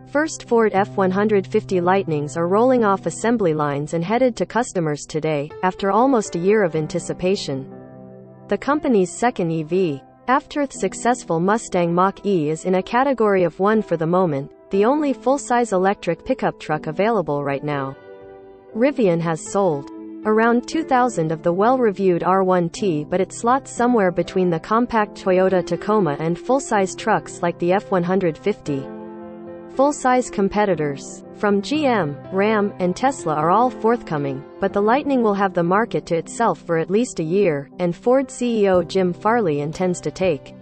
First Ford F-150 Lightnings are rolling off assembly lines and headed to customers today, after almost a year of anticipation. The company's second EV, after the successful Mustang Mach-E, is in a category of 1 for the moment, the only full-size electric pickup truck available right now. Rivian has sold around 2,000 of the well-reviewed R1T, but it slots somewhere between the compact Toyota Tacoma and full-size trucks like the F-150. Full-size competitors from GM, Ram, and Tesla are all forthcoming, but the Lightning will have the market to itself for at least a year, and Ford CEO Jim Farley intends to take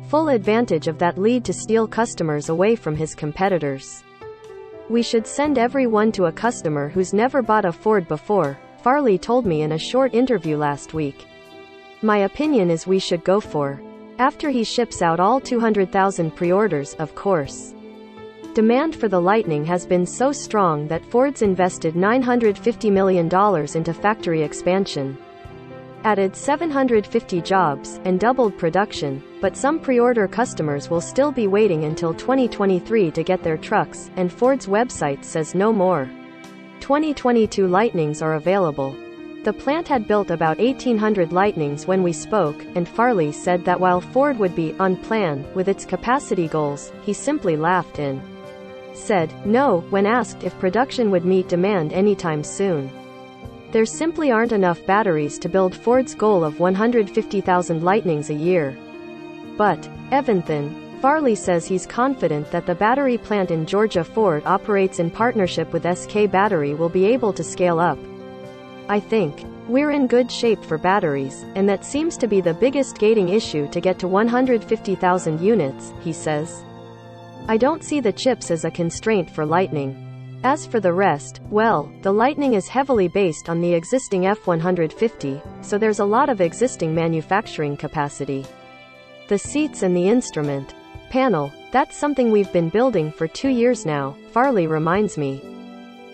full advantage of that lead to steal customers away from his competitors. "We should send everyone to a customer who's never bought a Ford before," Farley told me in a short interview last week. "My opinion is we should go for after he ships out all 200,000 pre-orders, of course." Demand for the Lightning has been so strong that Ford's invested $950 million into factory expansion, added 750 jobs, and doubled production, but some pre-order customers will still be waiting until 2023 to get their trucks, and Ford's website says no more 2022 Lightnings are available. The plant had built about 1,800 Lightnings when we spoke, and Farley said that while Ford would be on plan with its capacity goals, he simply laughed and said no when asked if production would meet demand anytime soon. There simply aren't enough batteries to build Ford's goal of 150,000 Lightnings a year. But, even then, Farley says he's confident that the battery plant in Georgia Ford operates in partnership with SK Battery will be able to scale up. "I think we're in good shape for batteries, and that seems to be the biggest gating issue to get to 150,000 units, he says. "I don't see the chips as a constraint for Lightning. As for the rest, well, the Lightning is heavily based on the existing F-150, so there's a lot of existing manufacturing capacity. The seats and the instrument panel, that's something we've been building for 2 years now," Farley reminds me.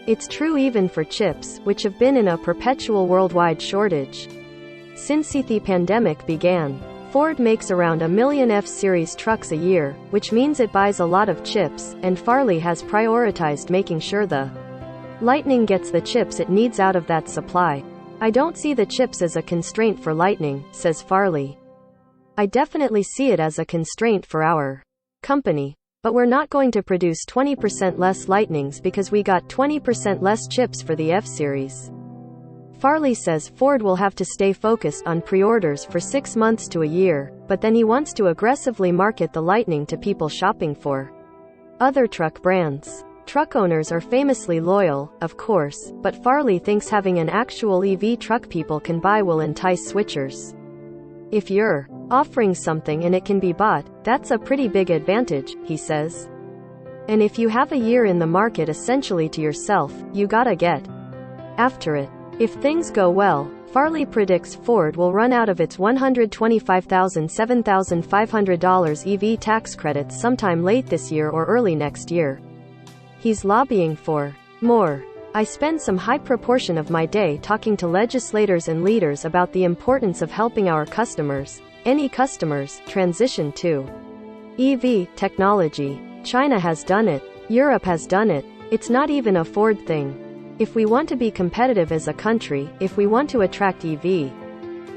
"It's true even for chips, which have been in a perpetual worldwide shortage since the pandemic began. Ford makes around 1 million F-Series trucks a year, which means it buys a lot of chips, and Farley has prioritized making sure the Lightning gets the chips it needs out of that supply. I don't see the chips as a constraint for Lightning," says Farley. "I definitely see it as a constraint for our company. But we're not going to produce 20% less Lightnings because we got 20% less chips for the F-Series." Farley says Ford will have to stay focused on pre-orders for 6 months to a year, but then he wants to aggressively market the Lightning to people shopping for other truck brands. Truck owners are famously loyal, of course, but Farley thinks having an actual EV truck people can buy will entice switchers. "If you're offering something and it can be bought, that's a pretty big advantage," he says. "And if you have a year in the market essentially to yourself, you gotta get after it." If things go well, Farley predicts Ford will run out of its $125,000 to $7,500 EV tax credits sometime late this year or early next year. He's lobbying for more. "I spend some high proportion of my day talking to legislators and leaders about the importance of helping our customers, any customers, transition to EV technology. China has done it. Europe has done it. It's not even a Ford thing. If we want to be competitive as a country, if we want to attract EV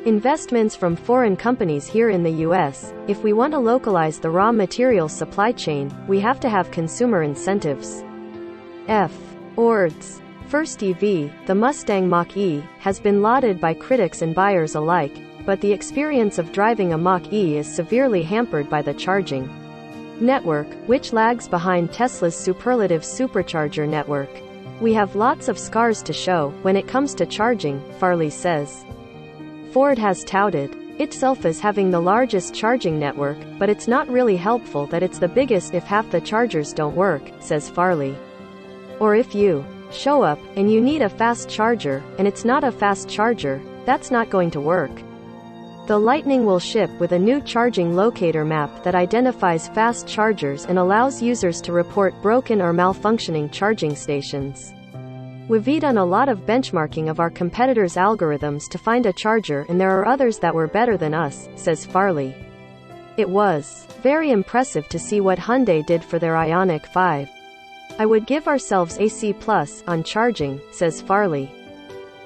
investments from foreign companies here in the US, if we want to localize the raw material supply chain, we have to have consumer incentives." Ford's first EV, the Mustang Mach-E, has been lauded by critics and buyers alike, but the experience of driving a Mach-E is severely hampered by the charging network, which lags behind Tesla's superlative supercharger network. "We have lots of scars to show when it comes to charging," Farley says. Ford has touted itself as having the largest charging network, but it's not really helpful that it's the biggest if half the chargers don't work, says Farley. "Or if you show up and you need a fast charger, and it's not a fast charger, that's not going to work." The Lightning will ship with a new charging locator map that identifies fast chargers and allows users to report broken or malfunctioning charging stations. "We've done a lot of benchmarking of our competitors' algorithms to find a charger, and there are others that were better than us," says Farley. It was very impressive to see what Hyundai did for their Ioniq 5. I would give ourselves a C+ on charging, says Farley.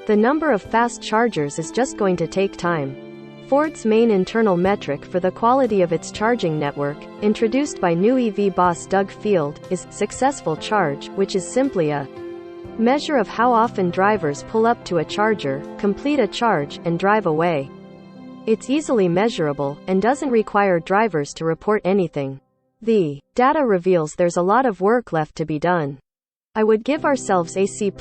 The number of fast chargers is just going to take time. Ford's main internal metric for the quality of its charging network, introduced by new EV boss Doug Field, is successful charge, which is simply a measure of how often drivers pull up to a charger, complete a charge, and drive away. It's easily measurable, and doesn't require drivers to report anything. The data reveals there's a lot of work left to be done. I would give ourselves a C+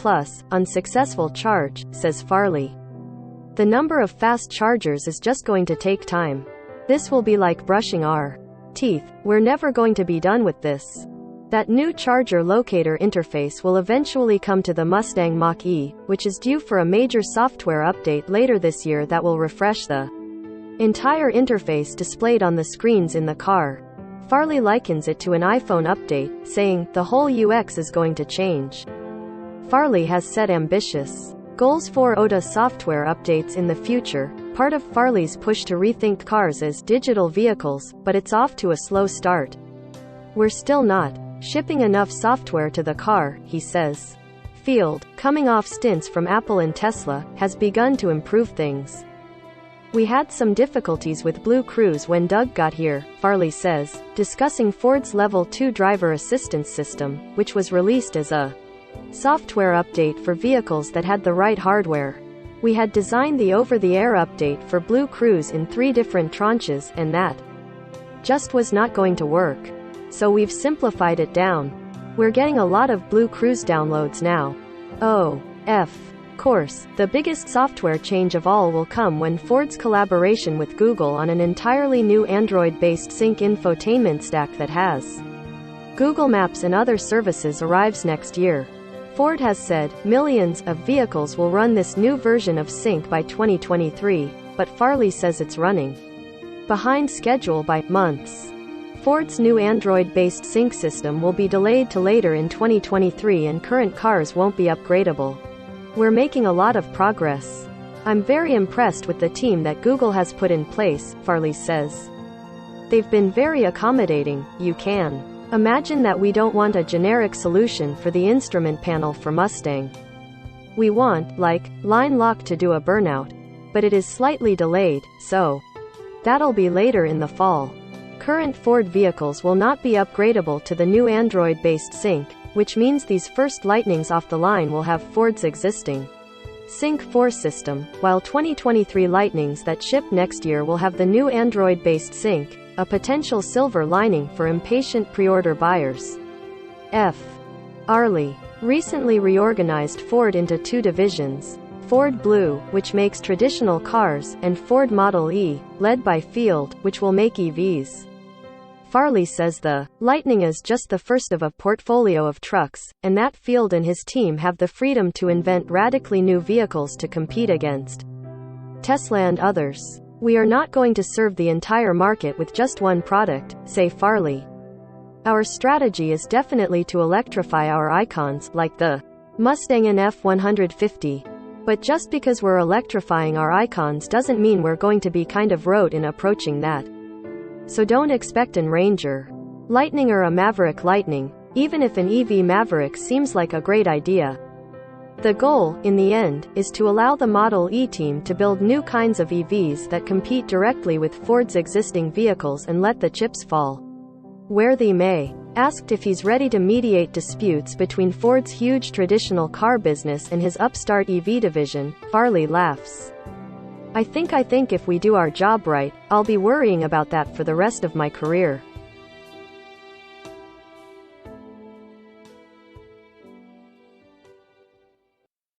on successful charge, says Farley. The number of fast chargers is just going to take time. This will be like brushing our teeth. We're never going to be done with this. That new charger locator interface will eventually come to the Mustang Mach-E, which is due for a major software update later this year that will refresh the entire interface displayed on the screens in the car. Farley likens it to an iPhone update, saying, the whole UX is going to change. Farley has set ambitious goals for OTA software updates in the future, part of Farley's push to rethink cars as digital vehicles, but it's off to a slow start. We're still not shipping enough software to the car, he says. Field, coming off stints from Apple and Tesla, has begun to improve things. We had some difficulties with Blue Cruise when Doug got here, Farley says, discussing Ford's Level 2 driver assistance system, which was released as a software update for vehicles that had the right hardware. We had designed the over-the-air update for Blue Cruise in 3 different tranches, and that just was not going to work. So we've simplified it down. We're getting a lot of Blue Cruise downloads now. Of course, the biggest software change of all will come when Ford's collaboration with Google on an entirely new Android-based sync infotainment stack that has Google Maps and other services arrives next year. Ford has said millions of vehicles will run this new version of Sync by 2023, but Farley says it's running behind schedule by months. Ford's new Android-based sync system will be delayed to later in 2023 and current cars won't be upgradable. We're making a lot of progress. I'm very impressed with the team that Google has put in place, Farley says. They've been very accommodating. You can imagine that we don't want a generic solution for the instrument panel for Mustang. We want, like, line lock to do a burnout. But it is slightly delayed, so that'll be later in the fall. Current Ford vehicles will not be upgradable to the new Android-based sync, which means these first Lightnings off the line will have Ford's existing Sync 4 system, while 2023 Lightnings that ship next year will have the new Android-based sync, a potential silver lining for impatient pre-order buyers. Farley recently reorganized Ford into 2 divisions, Ford Blue, which makes traditional cars, and Ford Model E, led by Field, which will make EVs. Farley says the Lightning is just the first of a portfolio of trucks, and that Field and his team have the freedom to invent radically new vehicles to compete against Tesla and others. We are not going to serve the entire market with just one product, say Farley. Our strategy is definitely to electrify our icons, like the Mustang and F-150. But just because we're electrifying our icons doesn't mean we're going to be kind of rote in approaching that. So don't expect an Ranger Lightning or a Maverick Lightning, even if an EV Maverick seems like a great idea. The goal, in the end, is to allow the Model E team to build new kinds of EVs that compete directly with Ford's existing vehicles and let the chips fall where they may. Asked if he's ready to mediate disputes between Ford's huge traditional car business and his upstart EV division, Farley laughs. I think if we do our job right, I'll be worrying about that for the rest of my career.